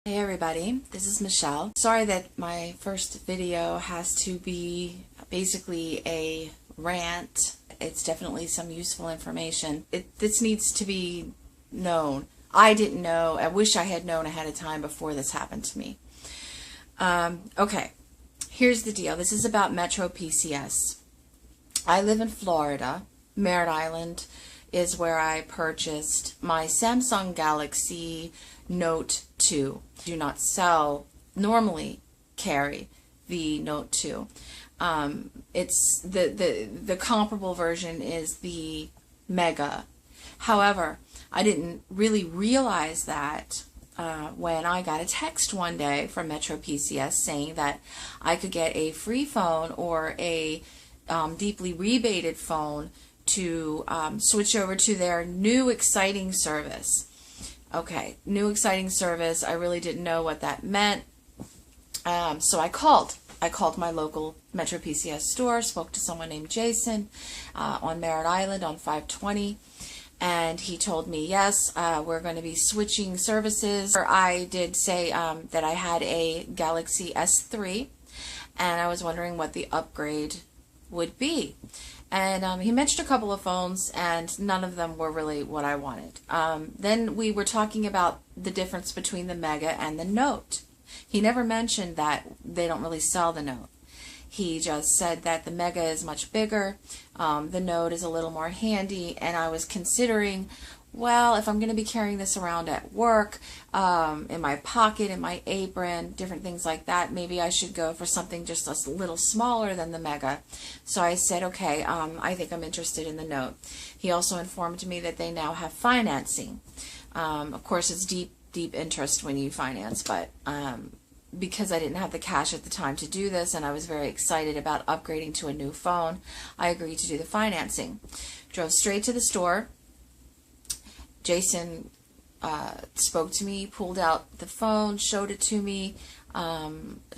Hey everybody, this is Michelle. Sorry that my first video has to be basically a rant. It's definitely some useful information. This needs to be known. I didn't know. I wish I had known ahead of time before this happened to me. Okay, here's the deal. This is about Metro PCS. I live in Florida. Merritt Island is where I purchased my Samsung Galaxy Note 2. Do not normally carry the Note 2. It's the comparable version is the Mega. However, I didn't really realize that when I got a text one day from Metro PCS saying that I could get a free phone or a deeply rebated phone to switch over to their new exciting service. Okay, new exciting service. I really didn't know what that meant. So I called. I called my local Metro PCS store, spoke to someone named Jason on Merritt Island on 520, and he told me, yes, we're going to be switching services. I did say that I had a Galaxy S3, and I was wondering what the upgrade would be. And he mentioned a couple of phones, and none of them were really what I wanted. Then we were talking about the difference between the Mega and the Note. He never mentioned that they don't really sell the Note. He just said that the Mega is much bigger, the Note is a little more handy, and I was considering, well, if I'm going to be carrying this around at work, in my pocket, in my apron, different things like that, maybe I should go for something just a little smaller than the Mega. So I said, okay, I think I'm interested in the Note. He also informed me that they now have financing. Of course, it's deep interest when you finance, but because I didn't have the cash at the time to do this, and I was very excited about upgrading to a new phone, I agreed to do the financing. Drove straight to the store. Jason spoke to me, pulled out the phone, showed it to me,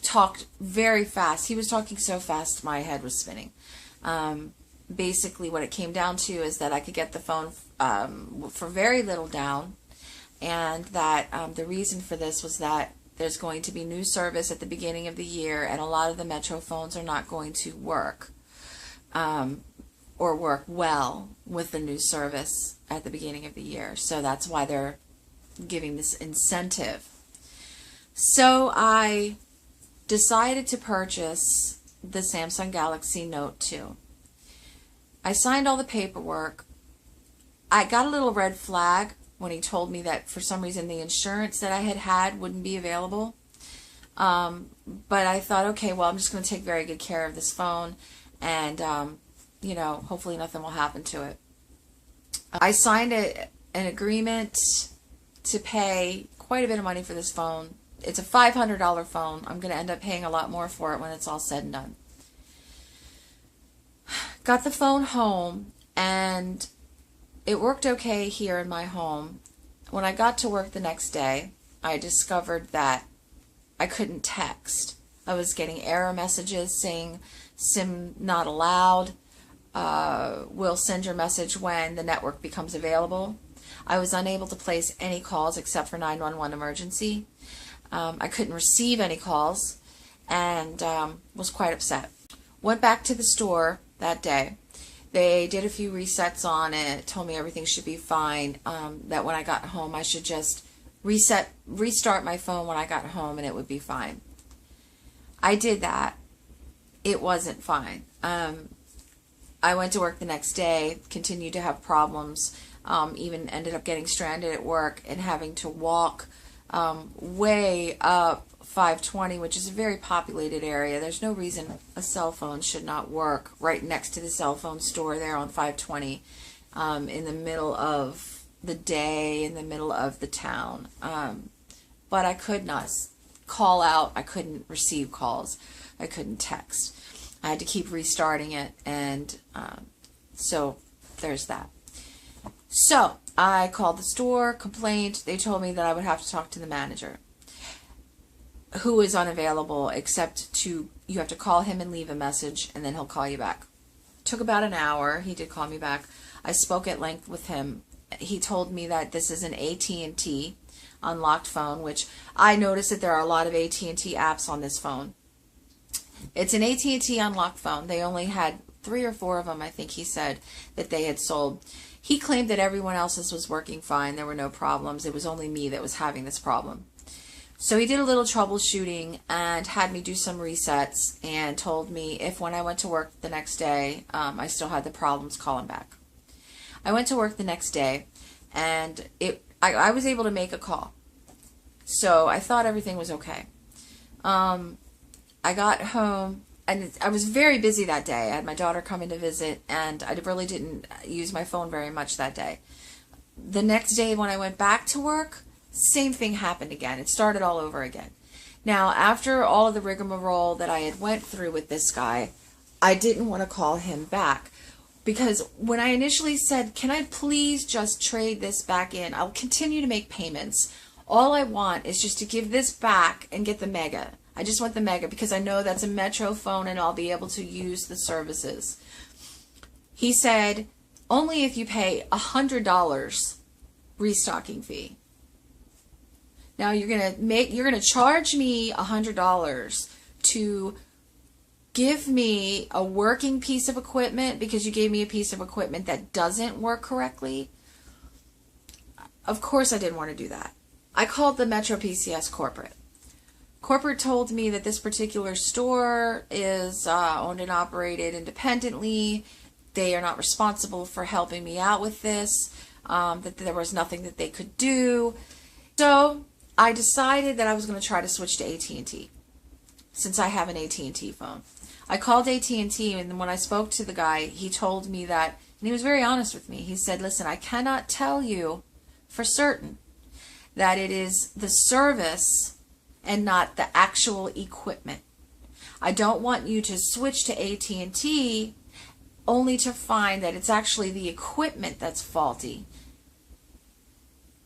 talked very fast. He was talking so fast my head was spinning. Basically what it came down to is that I could get the phone for very little down, and that the reason for this was that there's going to be new service at the beginning of the year, and a lot of the Metro phones are not going to work. Or work well with the new service at the beginning of the year. So that's why they're giving this incentive. So I decided to purchase the Samsung Galaxy Note 2. I signed all the paperwork. I got a little red flag when he told me that for some reason the insurance that I had wouldn't be available. But I thought, okay, well, I'm just going to take very good care of this phone, and you know, hopefully nothing will happen to it. I signed an agreement to pay quite a bit of money for this phone. It's a $500 phone. I'm going to end up paying a lot more for it when it's all said and done. Got the phone home, and it worked okay here in my home. When I got to work the next day, I discovered that I couldn't text. I was getting error messages saying SIM not allowed. Will send your message when the network becomes available. I was unable to place any calls except for 911 emergency. I couldn't receive any calls, and was quite upset. Went back to the store that day. They did a few resets on it, told me everything should be fine, that when I got home I should just restart my phone when I got home and it would be fine. I did that. It wasn't fine. I went to work the next day, continued to have problems, even ended up getting stranded at work and having to walk way up 520, which is a very populated area. There's no reason a cell phone should not work right next to the cell phone store there on 520 in the middle of the day, in the middle of the town. But I could not call out. I couldn't receive calls. I couldn't text. I had to keep restarting it, and so there's that. So I called the store, complained. They told me that I would have to talk to the manager, who is unavailable except you have to call him and leave a message, and then he'll call you back. Took about an hour. He did call me back. I spoke at length with him. He told me that this is an AT&T unlocked phone, which I noticed that there are a lot of AT&T apps on this phone. It's an AT&T unlocked phone. They only had 3 or 4 of them, I think he said, that they had sold. He claimed that everyone else's was working fine. There were no problems. It was only me that was having this problem. So he did a little troubleshooting and had me do some resets and told me if when I went to work the next day, I still had the problems, call him back. I went to work the next day and I was able to make a call. So I thought everything was okay. I got home and I was very busy that day. I had my daughter coming to visit and I really didn't use my phone very much that day. The next day when I went back to work, same thing happened again. It started all over again. Now, after all of the rigmarole that I had went through with this guy, I didn't want to call him back because when I initially said, can I please just trade this back in? I'll continue to make payments. All I want is just to give this back and get the Mega. I just want the Mega because I know that's a Metro phone and I'll be able to use the services. He said, only if you pay $100 restocking fee. Now you're gonna charge me $100 to give me a working piece of equipment because you gave me a piece of equipment that doesn't work correctly. Of course I didn't want to do that. I called the Metro PCS corporate. Corporate told me that this particular store is owned and operated independently. They are not responsible for helping me out with this, that there was nothing that they could do. So I decided that I was going to try to switch to AT&T since I have an AT&T phone. I called AT&T and when I spoke to the guy, he told me that, and he was very honest with me. He said, listen, I cannot tell you for certain that it is the service and not the actual equipment. I don't want you to switch to AT&T only to find that it's actually the equipment that's faulty.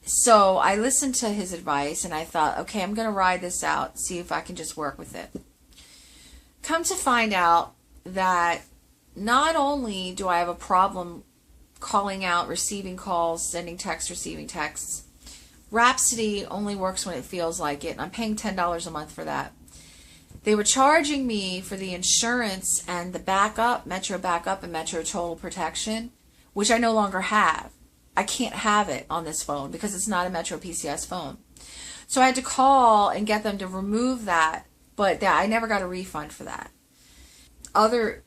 So I listened to his advice and I thought, okay, I'm going to ride this out, see if I can just work with it. Come to find out that not only do I have a problem calling out, receiving calls, sending texts, receiving texts, Rhapsody only works when it feels like it, and I'm paying $10 a month for that. They were charging me for the insurance and the backup, Metro backup and Metro total protection, which I no longer have. I can't have it on this phone because it's not a Metro PCS phone. So I had to call and get them to remove that, but I never got a refund for that. Other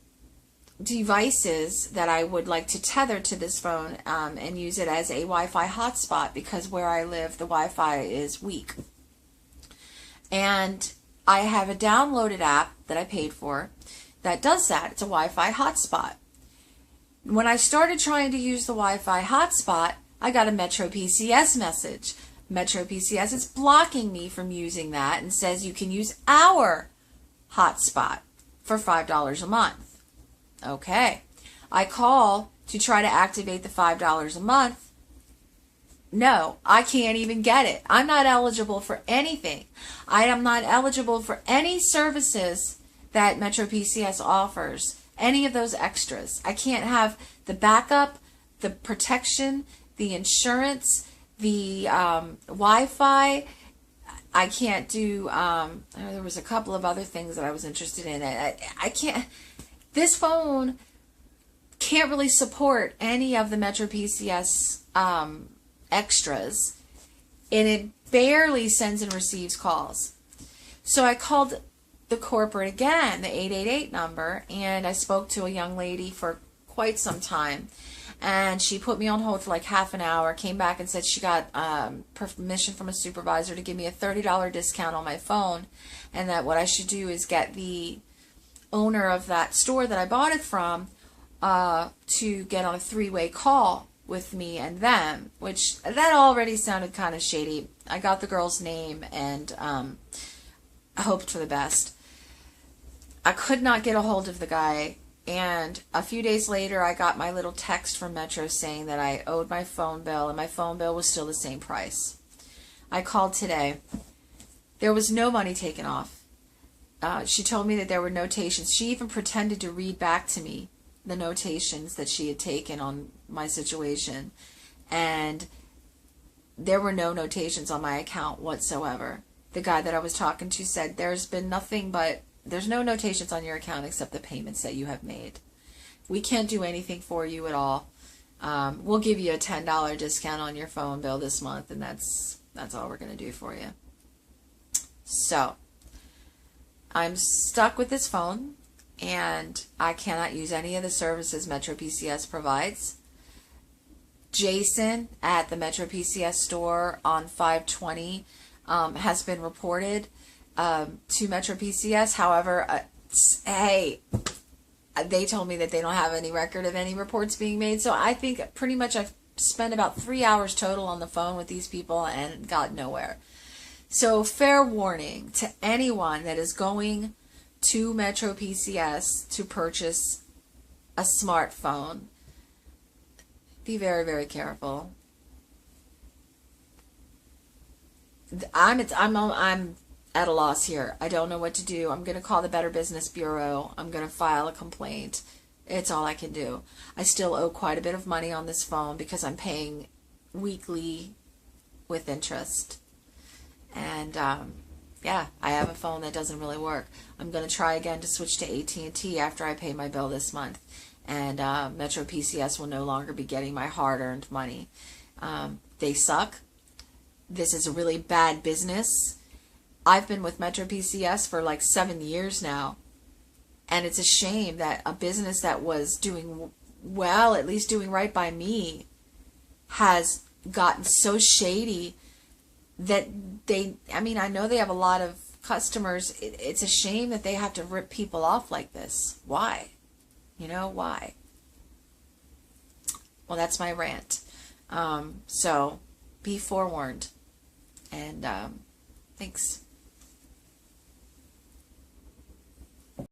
devices that I would like to tether to this phone and use it as a Wi-Fi hotspot because where I live the Wi-Fi is weak. And I have a downloaded app that I paid for that does that. It's a Wi-Fi hotspot. When I started trying to use the Wi-Fi hotspot, I got a Metro PCS message. Metro PCS is blocking me from using that and says you can use our hotspot for $5 a month. Okay. I call to try to activate the $5 a month. No, I can't even get it. I'm not eligible for anything. I am not eligible for any services that Metro PCS offers. Any of those extras. I can't have the backup, the protection, the insurance, the Wi-Fi. I can't do, there was a couple of other things that I was interested in. I can't, this phone can't really support any of the Metro PCS extras, and it barely sends and receives calls. So I called the corporate again, the 888 number, and I spoke to a young lady for quite some time. And she put me on hold for like half an hour, came back and said she got permission from a supervisor to give me a $30 discount on my phone, and that what I should do is get the owner of that store that I bought it from to get on a 3-way call with me and them, which that already sounded kind of shady. I got the girl's name and I hoped for the best. I could not get a hold of the guy. And a few days later, I got my little text from Metro saying that I owed my phone bill, and my phone bill was still the same price. I called today. There was no money taken off. She told me that there were notations. She even pretended to read back to me the notations that she had taken on my situation. And there were no notations on my account whatsoever. The guy that I was talking to said there's been nothing but, there's no notations on your account except the payments that you have made. We can't do anything for you at all. We'll give you a $10 discount on your phone bill this month, and that's all we're going to do for you. So I'm stuck with this phone, and I cannot use any of the services Metro PCS provides. Jason at the Metro PCS store on 520 has been reported to Metro PCS. However, hey, they told me that they don't have any record of any reports being made. So I think pretty much I've spent about 3 hours total on the phone with these people and got nowhere. So fair warning to anyone that is going to Metro PCS to purchase a smartphone. Be very, very careful. I'm at a loss here. I don't know what to do. I'm going to call the Better Business Bureau. I'm going to file a complaint. It's all I can do. I still owe quite a bit of money on this phone because I'm paying weekly with interest. And yeah, I have a phone that doesn't really work. I'm going to try again to switch to AT&T after I pay my bill this month. And Metro PCS will no longer be getting my hard-earned money. They suck. This is a really bad business. I've been with Metro PCS for like 7 years now. And it's a shame that a business that was doing well, at least doing right by me, has gotten so shady that I know they have a lot of customers. It's a shame that they have to rip people off like this. Why? You know, why? Well, that's my rant. So be forewarned. And thanks.